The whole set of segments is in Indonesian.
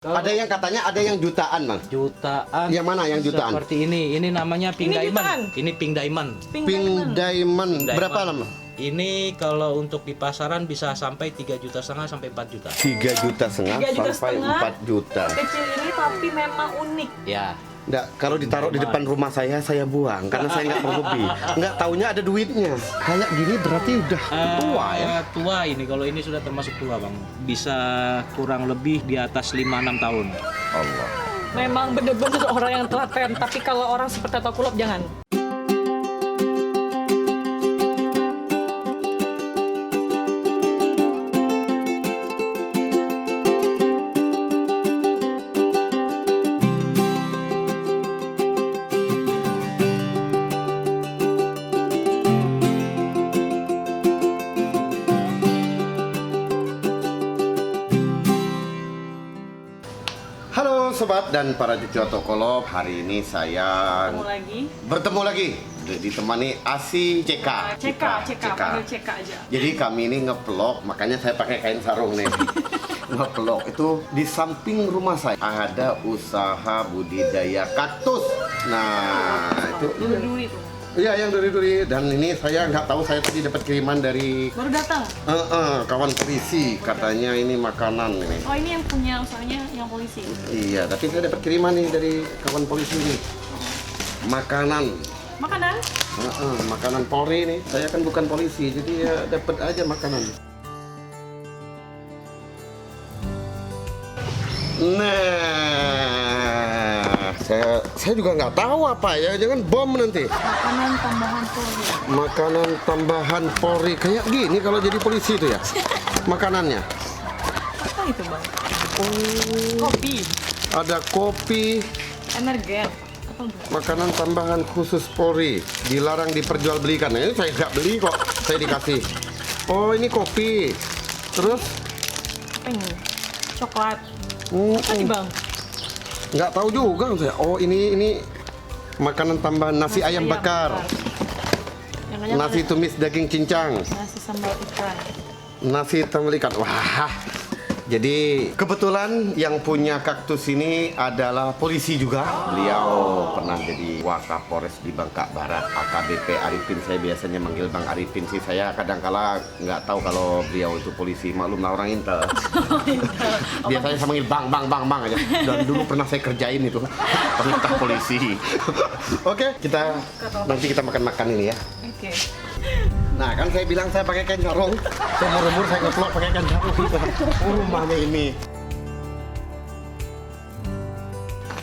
Ada yang katanya ada yang jutaan, Bang. Jutaan. Yang mana yang jutaan? Seperti ini namanya Pink Ini Diamond. jutaan. Ini Pink Diamond. Pink Diamond. Berapa lama? Ini kalau untuk di pasaran bisa sampai 3,5 juta sampai 4 juta. 3,5 juta 3,5 juta sampai 4 juta. Kecil ini tapi memang unik. Ya. Nggak, kalau ditaruh di depan rumah saya buang karena saya nggak mau hobi. Nggak taunya ada duitnya. Kayak gini berarti udah tua ya. Tua ini, kalau ini sudah termasuk tua, Bang. Bisa kurang lebih di atas 5-6 tahun. Allah. Memang bener-bener orang yang telaten. Tapi kalau orang seperti Tato Kulop jangan. Halo sobat dan para cucu Tokolop, hari ini saya bertemu lagi ditemani Asi CK. Panggil CK aja. Jadi kami ini ngevlog, makanya saya pakai kain sarung nih. Ngevlog itu di samping rumah saya ada usaha budidaya kaktus. Nah, itu Duri-duri tuh. iya yang duri-duri, dan ini saya nggak tahu, saya tadi dapat kiriman dari Baru datang. kawan polisi, katanya ini makanan nih. Oh, ini yang punya usahanya yang polisi. Iya, tapi saya dapat kiriman nih dari kawan polisi nih. Makanan. Makanan? Makanan Polri nih. Saya kan bukan polisi, jadi ya dapat aja makanan. Nah, saya juga nggak tahu apa ya, jangan bom nanti. Makanan tambahan Polri. Makanan tambahan Polri kayak gini kalau jadi polisi itu ya. Makanannya. Apa itu, Bang? Oh, Kopi. ada kopi. Energen. Apa enggak? Makanan tambahan khusus Polri, dilarang diperjualbelikan. Nah, ini saya nggak beli kok, saya dikasih. Oh, ini kopi. Terus? Apa ini? Coklat. Apa nih, Bang? Nggak tahu juga saya. Oh, ini makanan tambahan nasi ayam bakar, Yang ada nasi tumis daging cincang, nasi sambal ikan. nasi tambal ikan. Wah. Jadi kebetulan yang punya kaktus ini adalah polisi juga. Beliau pernah jadi Wakapolres di Bangka Barat, AKBP Arifin. Saya biasanya manggil Bang Arifin sih. Saya kadangkala nggak tahu kalau beliau itu polisi. Maklum lah orang Intel. Biasanya saya manggil bang aja. Dan dulu pernah saya kerjain itu perintah polisi. Oke, nanti kita makan ini ya. Oke. Nah, kan saya bilang saya pakai kain sarung. Seumur-umur saya ngevlog pakai kain sarung. Rumahnya ini.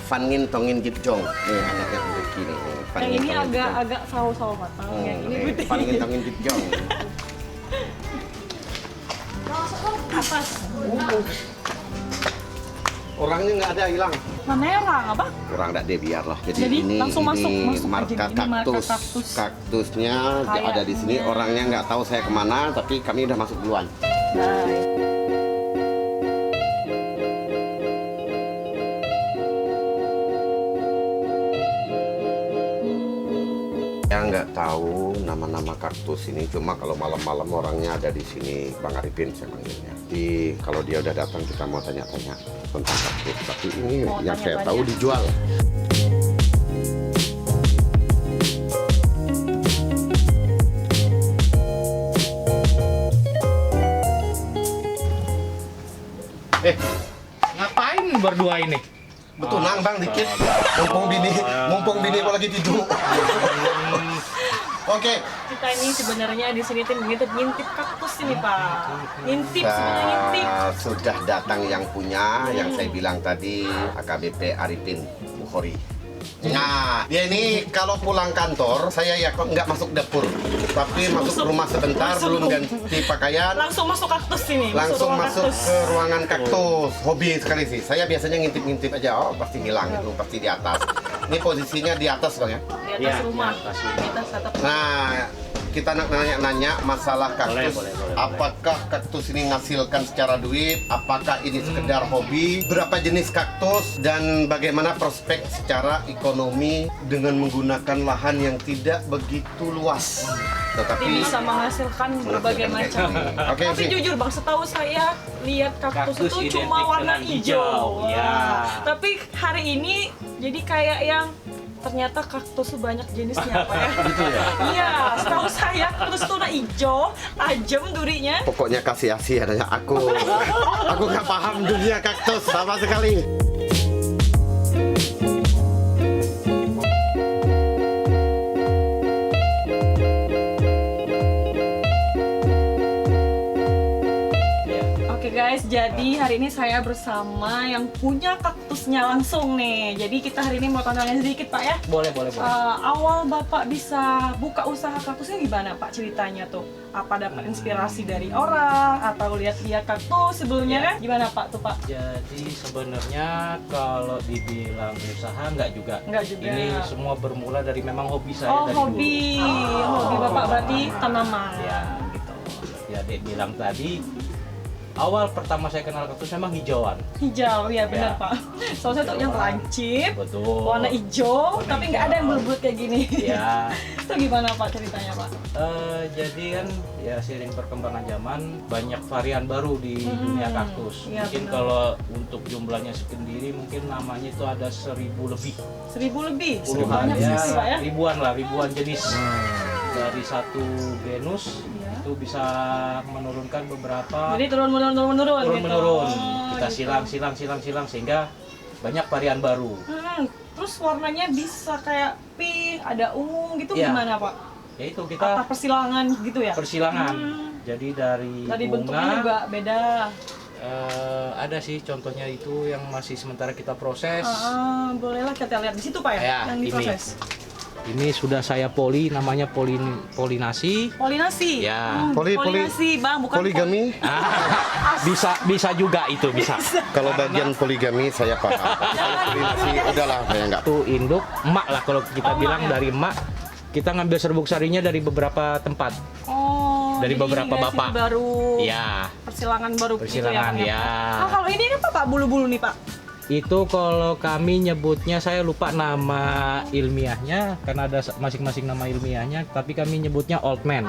Fan Ngin Tongin Jip Jong. Nih, anaknya begini nih. Fan Yang Ngin ini Tongin Jip Jong. agak sawo-sawo matang. Yang ini putih. Fan Ngin Tongin Jip Jong. Masuk ke atas. Orangnya nggak ada, hilang. Mana orang, apa? Kurang nggak deh, biarlah. Jadi, langsung masuk marka aja. Ini marka kaktus. kaktus. Kaktusnya Kayaknya. ada di sini. Orangnya nggak tahu saya kemana, tapi kami udah masuk duluan. Nah, Saya nggak tahu nama-nama kaktus ini, cuma kalau malam-malam orangnya ada di sini, Bang Arifin saya panggilnya. Jadi kalau dia udah datang kita mau tanya-tanya tentang kaktus. Tapi ini Mau yang saya tanya-tanya. tahu dijual. Ngapain berdua ini? Betul, nang Bang dikit. Mumpung bini aku lagi tidur. Oke. kita ini sebenarnya di sini tuh ngintip kaktus ini, Pak. Ngintip, sebenarnya ngintip. Sudah datang yang punya, yang saya bilang tadi, AKBP Arifin Bukhari. Nah, dia ini kalau pulang kantor, saya ya kok nggak masuk dapur, tapi masuk rumah sebentar, belum ganti pakaian, Langsung masuk kaktus ini. langsung ruang masuk kaktus. ke ruangan kaktus. Hobi sekali sih. Saya biasanya ngintip-ngintip aja, oh pasti hilang itu, pasti di atas. Ini posisinya di atas Bang ya. Di atas Iya, rumah. di atas Di atas atap. Nah, kita nanya-nanya masalah kaktus. Boleh. Apakah kaktus ini menghasilkan secara duit? Apakah ini sekedar hobi? Berapa jenis kaktus? Dan bagaimana prospek secara ekonomi dengan menggunakan lahan yang tidak begitu luas? Tetapi bisa menghasilkan berbagai macam. Oke, Tapi sih. jujur bang, setahu saya lihat kaktus Kaktus itu identik cuma warna dengan hijau. hijau, ya. Tapi hari ini jadi kayak yang ternyata kaktus itu banyak jenisnya apa ya? Gitu ya? Iya, setahu saya kaktus itu warna hijau, tajam durinya. Pokoknya kasih adanya aku. Aku nggak paham dunia kaktus sama sekali. Oke guys, jadi hari ini saya bersama yang punya kaktusnya langsung nih. Jadi kita hari ini mau tanya sedikit Pak ya. Boleh. Awal Bapak bisa buka usaha kaktusnya gimana Pak ceritanya tuh? Apa dapat inspirasi dari orang atau lihat dia kaktus sebelumnya kan? Gimana Pak tuh Pak? Jadi sebenarnya kalau dibilang usaha nggak juga. Nggak juga. Ini semua bermula dari memang hobi saya Oh dari hobi, hobi Bapak berarti tanaman. dulu. Ya gitu. Ya Dek bilang tadi awal pertama saya kenal kaktus memang hijauan. Hijau, ya benar Ya. Pak. Soalnya tuh yang lancip, Betul. warna hijau, Warna tapi nggak hijau. ada yang berbut kayak gini. Ya. Itu gimana Pak ceritanya Pak? Jadi kan ya seiring perkembangan zaman banyak varian baru di dunia kaktus. Iya, Mungkin benar. kalau untuk jumlahnya sendiri mungkin namanya itu ada 1000 lebih. 1000 lebih? Puluhan Banyak ya, sekali Pak ya? ribuan jenis. Dari satu genus Iya. itu bisa menurunkan beberapa Jadi turun-menurun gitu? turun-menurun. Kita gitu. silang sehingga banyak varian baru. Terus warnanya bisa kayak pink, ada ungu gitu Iya. gimana Pak? Ya itu Atau kita persilangan gitu ya? persilangan. Jadi dari Bentuknya bunga juga beda. ada sih contohnya itu yang masih sementara kita proses. Bolehlah kita lihat di situ Pak ya, Ya, yang ini. diproses. Ini sudah saya namanya polinasi. Polinasi. Ya. Polinasi Bang, bukan Poligami? Bisa juga itu bisa. Kalau bagian poligami saya paham. Kalau polinasi udahlah saya nggak. Itu induk emak lah kalau kita Oh, bilang emak ya? dari emak. Kita ngambil serbuk sarinya dari beberapa tempat. Oh, Dari jadi beberapa ini bapak. baru. Ya. Persilangan baru Persilangan, gitu ya. ya. Oh, kalau ini apa Pak? Bulu-bulu nih Pak. Itu kalau kami nyebutnya, saya lupa nama ilmiahnya karena ada masing-masing nama ilmiahnya, tapi kami nyebutnya old man.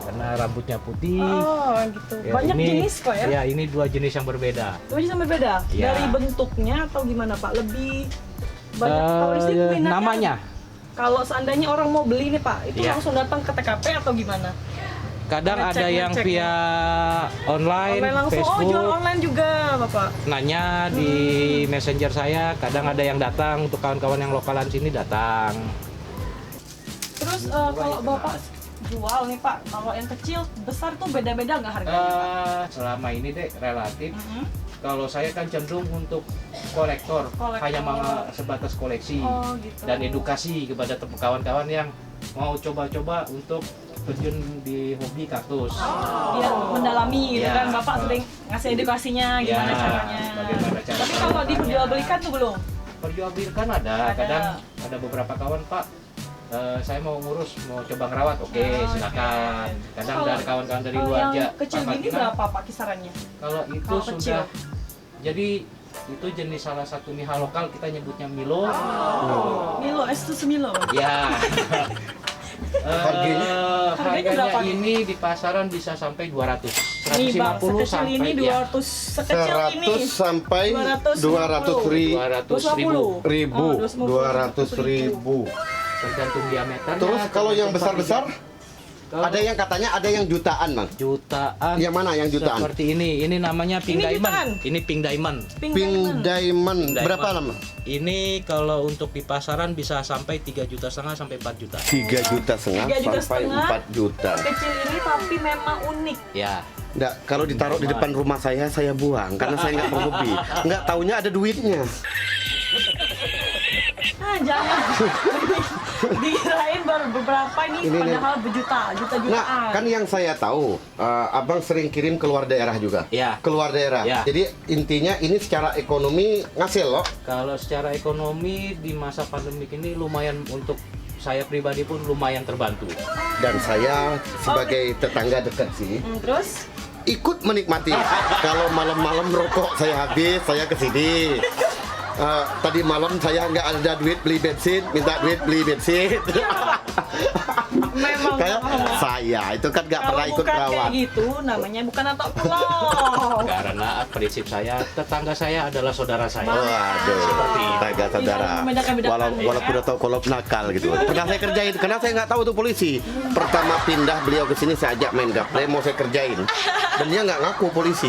Karena rambutnya putih. Oh, gitu. Ya, Banyak ini- jenis kok ya? Ya, ini dua jenis yang berbeda. Dua jenis yang berbeda. Ya. Dari bentuknya atau gimana Pak? Lebih banyak kalau di sini minatnya- Namanya Kalau seandainya orang mau beli nih Pak, itu Ya. langsung datang ke TKP atau gimana? kadang ada Ngecek, yang ngecek, via online, Online langsung. Oh, Facebook, jual online juga Bapak. nanya di messenger saya. Kadang ada yang datang untuk kawan-kawan yang lokalan sini datang. Terus kalau Bapak jual nih Pak, kalau yang kecil, besar tuh beda-beda nggak harganya Pak? Selama ini deh relatif. Mhm. Kalau saya kan cenderung untuk kolektor, Kolektor. hanya sebatas koleksi Oh, gitu. dan edukasi kepada kawan-kawan yang mau coba-coba untuk terjun di hobi kaktus. Biar mendalami gitu Ya. kan, Bapak sering ngasih edukasinya gimana Ya, caranya. bagaimana cara Tapi kalau diperjualbelikan tuh belum? Perjualbelikan ada, Ada. kadang ada beberapa kawan, Pak, saya mau ngurus, mau coba ngerawat, oke silakan. Kadang Kalau- dari kawan-kawan dari Kalau luar yang aja. kecil Pak gini Fatima, berapa Pak kisarannya? Kalau itu Kalau sudah, kecil? jadi itu jenis salah satu miha lokal, kita nyebutnya Milo. Milo, es itu semilo. Ya. Harganya? Harganya berapa? Ini di pasaran bisa sampai 200. Nih Bang, 150 sekecil sampai ini ya, 200, sekecil ini 100 sampai 200 ribu. 200.000. Ribu, Oh, 200 ribu. Tergantung diameternya. Terus kalau yang tergantung besar-besar, Kalau ada yang katanya ada yang jutaan, Bang. jutaan. Yang mana yang jutaan? Seperti ini namanya pink Ini diamond. jutaan? Ini pink diamond. Pink Pink diamond. diamond. Diamond. Berapa lama? Ini kalau untuk di pasaran bisa sampai 3,5 juta sampai 4 juta. 3,5 juta 3,5 juta sampai 4 juta. Kecil ini tapi memang unik. Ya. Nggak, kalau ditaruh di depan rumah saya buang karena saya nggak berhobi. Nggak taunya ada duitnya. Ah, jangan. Dikirain baru beberapa ini, Ini nih. padahal jutaan. Nah, kan yang saya tahu, abang sering kirim keluar daerah juga. Ya. Keluar daerah. Ya. Jadi intinya ini secara ekonomi ngasil loh. Kalau secara ekonomi di masa pandemik ini lumayan, untuk saya pribadi pun lumayan terbantu. Dan saya sebagai tetangga dekat sih, Terus? ikut menikmati. Kalau malam-malam rokok saya habis, saya ke sini. Tadi malam saya nggak ada duit beli bensin, minta duit beli bensin. Memang Kayak saya itu kan nggak pernah ikut bukan rawat. kayak gitu, namanya bukan atok pulau. Karena prinsip saya, tetangga saya adalah saudara saya. Waduh, Seperti itu. tangga saudara. Membedakan-bedakan. Walaupun udah tahu kolop nakal gitu. Pernah saya kerjain, karena saya nggak tahu tuh polisi. Pertama pindah beliau ke sini saya ajak main gaple, mau saya kerjain. Dan dia nggak ngaku polisi.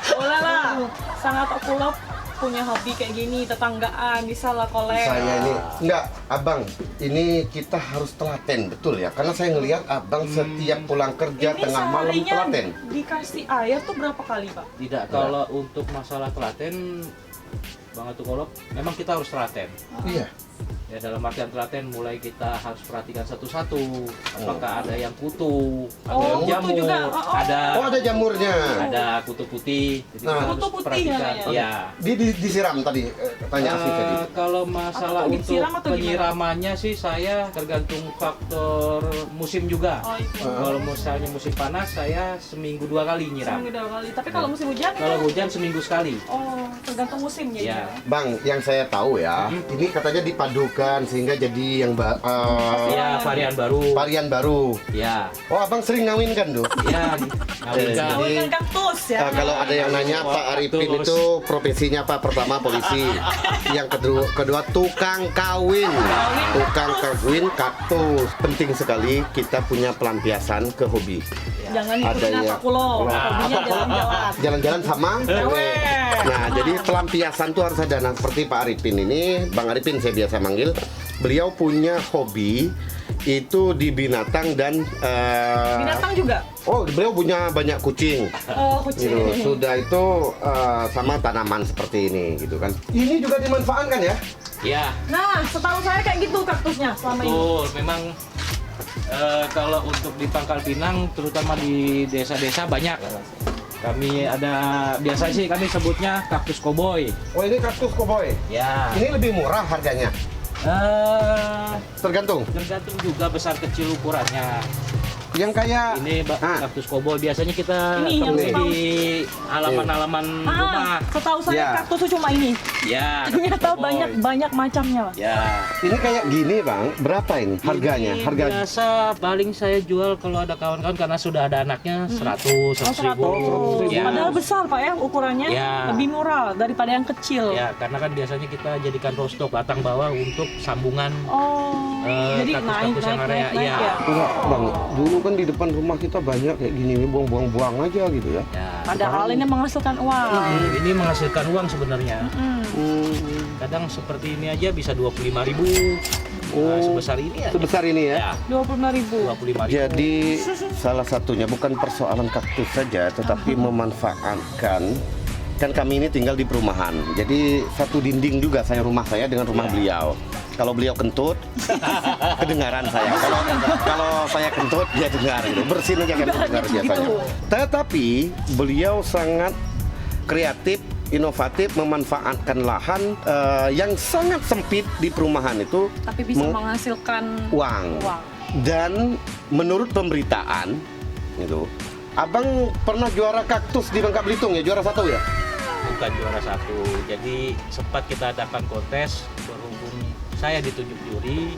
Boleh lah, sang atok pulau punya hobi kayak gini, tetanggaan, bisa lah kolek. Saya ini enggak, abang. Ini kita harus telaten, betul ya? Karena saya ngelihat abang setiap pulang kerja Ini tengah malam seharinya telaten. dikasih air tuh berapa kali, Pak? Tidak, kalau untuk masalah telaten, Bang Atukolop, memang kita harus telaten. Iya. Ya dalam artian telaten mulai kita harus perhatikan satu-satu. Apakah ada yang kutu, ada Oh, yang kutu jamur, juga. ada Oh, ada jamurnya. ada kutu putih. Jadi Nah. kita harus Kutu putih perhatikan. namanya. Ya. Disiram tadi, tanya Asif tadi. Kalau masalah Atau untuk disiram atau gimana? penyiramannya sih saya tergantung faktor musim juga. Oh, itu. Kalau misalnya musim panas saya seminggu 2 kali nyiram. Seminggu 2 kali. Tapi kalau musim hujan Kalau itu hujan seminggu sekali. oh, tergantung musimnya Iya. ya. Bang, yang saya tahu ya, ini katanya dipadukan sehingga jadi yang Ya varian baru. varian baru. Ya. Oh, abang sering ngawinkan tuh. Ya. Jadi- Ngawinkan. Ngawinkan kaktus ya. Kalau ada yang nanya Pak Arifin Kaktus. itu profesinya apa? Pertama polisi, yang kedua tukang kawin, tukang kawin kaktus. Penting sekali kita punya pelampiasan ke hobi. Jangan Ada ikutin ya. apa kulo. Nah, Hobinya apa? jalan-jalan. Jalan-jalan sama Cewek. Nah, jadi pelampiasan tuh harus ada. Nah, seperti Pak Arifin ini, Bang Arifin saya biasa manggil, beliau punya hobi itu di binatang dan Binatang juga. oh, beliau punya banyak kucing. Oh, kucing. Gitu. Sudah itu sama tanaman seperti ini gitu kan. Ini juga dimanfaatkan ya? Ya. Nah, setahu saya kayak gitu kaktusnya selama ini. Betul, memang kalau untuk di Pangkal Pinang, terutama di desa-desa banyak. Kami ada, biasanya sih kami sebutnya kaktus koboi. Oh, ini kaktus koboi. Ya. Ini lebih murah harganya. Tergantung. Tergantung juga besar kecil ukurannya. Yang kayak Ini kaktus koboi biasanya kita Ini yang temui tahu. di halaman-halaman rumah. Setahu saya Ya. kaktus tuh cuma ini. Ya. Ternyata kaktus koboi. banyak macamnya, Pak. Ya. ini kayak gini, Bang. Berapa ini harganya? Ini Harga biasa paling saya jual kalau ada kawan-kawan karena sudah ada anaknya 100, 100 ribu. 100. Ya. Padahal besar, Pak ya ukurannya. Ya. Lebih murah daripada yang kecil. Ya, karena kan biasanya kita jadikan roastok batang bawah untuk sambungan Oh. Jadi naik kaktus-kaktus yang area. ya. Iya. Enggak, Bang. Dulu kan di depan rumah kita banyak kayak gini, buang-buang aja gitu ya. Ya. Padahal ini menghasilkan uang. Ini menghasilkan uang sebenarnya. Hmm. Kadang seperti ini aja bisa 25.000. Oh, Sebesar ini aja. sebesar ini ya. Ya, 25.000. 25.000. Jadi salah satunya bukan persoalan kaktus saja, tetapi memanfaatkan. Kan kami ini tinggal di perumahan, jadi satu dinding juga rumah saya dengan rumah beliau. Kalau beliau kentut, kedengaran saya. Kalau saya kentut, dia dengar gitu. Bersin aja kan dengar biasanya. Tetapi beliau sangat kreatif, inovatif, memanfaatkan lahan yang sangat sempit di perumahan itu Tapi bisa menghasilkan uang. Dan menurut pemberitaan itu, abang pernah juara kaktus di Bangka Belitung ya, juara 1 ya? Bukan juara 1. Jadi sempat kita adakan kontes, berhubung saya ditunjuk juri,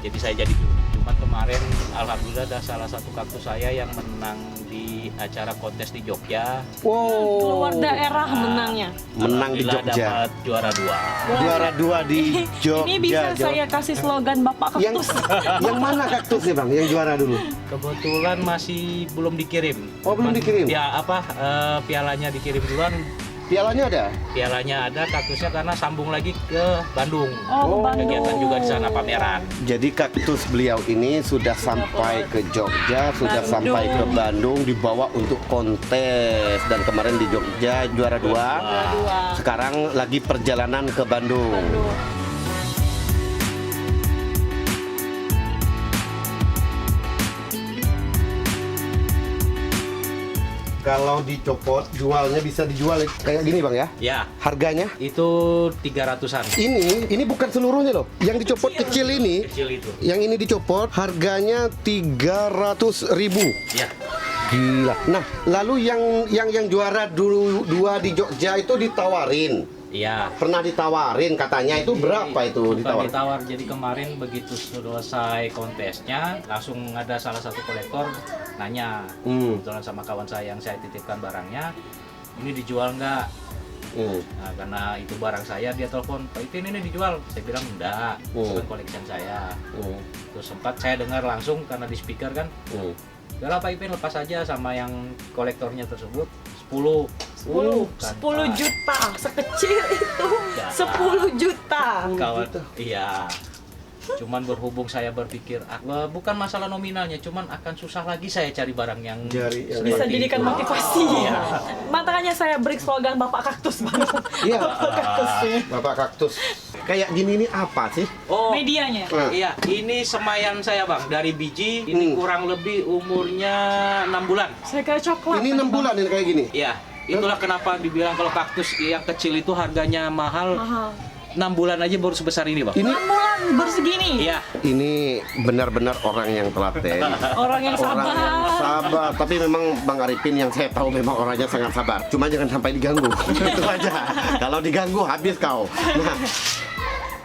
jadi saya jadi juri. Cuman kemarin alhamdulillah ada salah satu kaktus saya yang menang di acara kontes di Jogja. Keluar daerah menangnya. Menang di Alhamdulillah Jogja. dapat juara 2. Juara 2 di Jogja. Ini bisa saya kasih slogan Bapak yang, Kaktus. yang mana kaktusnya Bang? Yang juara dulu? Kebetulan masih belum dikirim. Oh, belum dikirim? Ya apa pialanya dikirim duluan. Pialanya ada? Pialanya ada, kaktusnya karena sambung lagi ke Bandung. Oh, Bandung. Kegiatan juga di sana pameran. Jadi kaktus beliau ini sudah sampai ke Jogja, sudah Bandung. sampai ke Bandung, dibawa untuk kontes. Dan kemarin di Jogja juara 2. Sekarang lagi perjalanan ke Bandung. Kalau dicopot, jualnya bisa dijual kayak gini Bang ya? Ya, Harganya? itu 300-an. Ini bukan seluruhnya loh. Yang dicopot kecil ini, Kecil itu. yang ini dicopot harganya 300.000. Ya. Gila. Nah, lalu yang juara dulu 2 di Jogja itu ditawarin. Iya. Pernah ditawarin katanya itu berapa itu Bukan ditawar? ditawar. Jadi kemarin begitu selesai kontesnya, langsung ada salah satu kolektor nanya, kebetulan sama kawan saya yang saya titipkan barangnya, ini dijual nggak? Nah, karena itu barang saya, dia telepon, Pak Ipin ini dijual. Saya bilang enggak, itu kan koleksian saya. Terus sempat saya dengar langsung karena di speaker kan, udah lah Pak Ipin lepas aja sama yang kolektornya tersebut 10 10 juta, sekecil itu. 10 juta. kawan. Iya. Cuman berhubung saya berpikir bukan masalah nominalnya, cuman akan susah lagi saya cari barang yang Bisa seperti jadikan itu. motivasi. Iya. Makanya saya beri slogan Bapak Kaktus, Bang. Iya. Bapak Kaktus ya. Bapak kaktus. Kayak gini ini apa sih? Oh, Medianya. iya, ini semayan saya Bang, dari biji, ini kurang lebih umurnya 6 bulan. Saya kayak coklat. Ini 6 bulan ini kayak gini. Iya, itulah kenapa dibilang kalau kaktus yang kecil itu harganya mahal. Mahal. 6 bulan aja baru sebesar ini Bang. Ini 6 bulan baru segini. Iya. ini benar-benar orang yang telaten. Orang yang Orang sabar. yang sabar, tapi memang Bang Arifin yang saya tahu memang orangnya sangat sabar. Cuma jangan sampai diganggu. Itu aja. Kalau diganggu habis kau. Nah,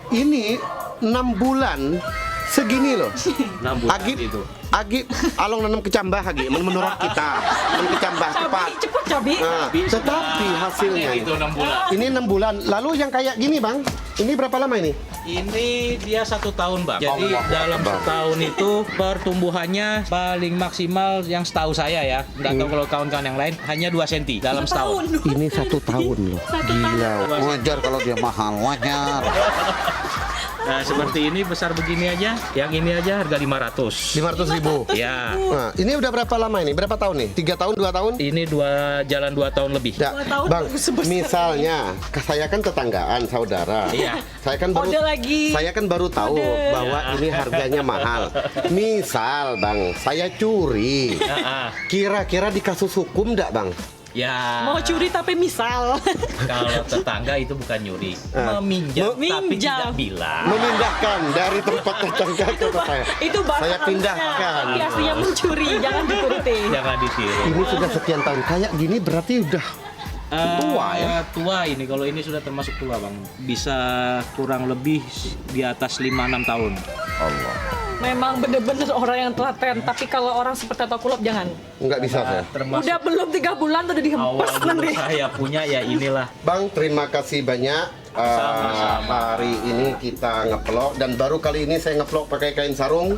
ini 6 bulan segini loh. 6 bulan Agip, itu. Agip, along nanam kecambah Agip, menurut kita. Nanam kecambah cepat. Cepet Cabi. Nah, tetapi hasilnya itu 6 bulan. ini 6 bulan. Lalu yang kayak gini Bang, ini berapa lama ini? Ini dia 1 tahun Bang. Jadi Allah dalam Akbar. setahun itu pertumbuhannya paling maksimal yang setahu saya ya. Nggak tahu kalau kawan-kawan yang lain hanya 2 cm dalam setahun. Ini 1 tahun loh. Gila. Wajar kalau dia mahal, wajar. Nah, seperti ini besar begini aja. Yang ini aja harga 500. 500.000. Ya. Nah, ini udah berapa lama ini? Berapa tahun nih? 3 tahun, 2 tahun? Ini jalan 2 tahun lebih. Ya, 2 tahun Bang, baru sebesar misalnya saya kan tetanggaan, saudara. Iya. Saya kan baru Kode lagi. Saya kan baru tahu Kode. bahwa ini harganya mahal. Misal, Bang, saya curi. Ah, ah. Kira-kira di kasus hukum enggak, Bang? Ya. Mau curi tapi misal. Kalau tetangga itu bukan nyuri, Ah. meminjam tapi Meminjam. tidak bilang. Memindahkan dari tempat tetangga ke tempat saya. Itu bahasa Saya halusnya. pindahkan. Tapi aslinya mencuri, jangan dituruti. Jangan ditiru. Ini sudah sekian tahun. Kayak gini berarti udah tua ya? Tua ini, kalau ini sudah termasuk tua Bang. Bisa kurang lebih di atas 5-6 tahun. Allah. Memang bener-bener orang yang telaten. Tapi kalau orang seperti Tato Kulop jangan. Enggak bisa saya. Termasuk Udah belum 3 bulan udah awal dihempes dulu nanti. saya punya ya inilah. Bang, terima kasih banyak. Hari ini kita ngevlog dan baru kali ini saya ngevlog pakai kain sarung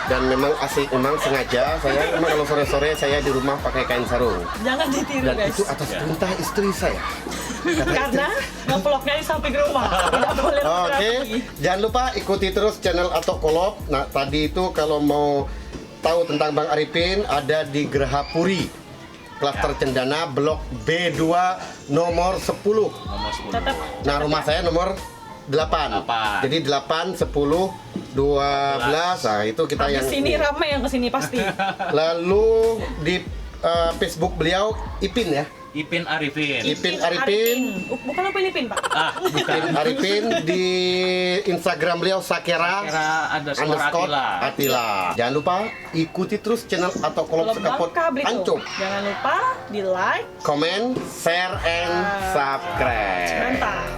dan memang asik, memang sengaja saya memang kalau sore-sore saya di rumah pakai kain sarung Jangan ditiru dan guys. itu atas perintah istri saya. Karena ngevlognya di samping rumah. Tidak boleh Oke, fotografi. jangan lupa ikuti terus channel Atok Kolop. Nah, tadi itu kalau mau tahu tentang Bang Arifin ada di Geraha Puri. Klaster Cendana Blok B2 nomor 10. Nomor 10. Tetap Nah, rumah saya nomor 8. 8. Jadi 8, 10, 12. Nah, itu kita yang di sini ramai yang kesini pasti. Lalu di Facebook beliau Ipin ya. Ipin Arifin. Ipin Arifin. Bukan Filipin, Pak. Ah, Ipin bukan. Arifin di Instagram beliau Sakera Kira underscore Atila. Jangan lupa ikuti terus channel atau kolom sekapot Bangka Belitung. Ancuk. Jangan lupa di like, Komen, share, and subscribe. mantap.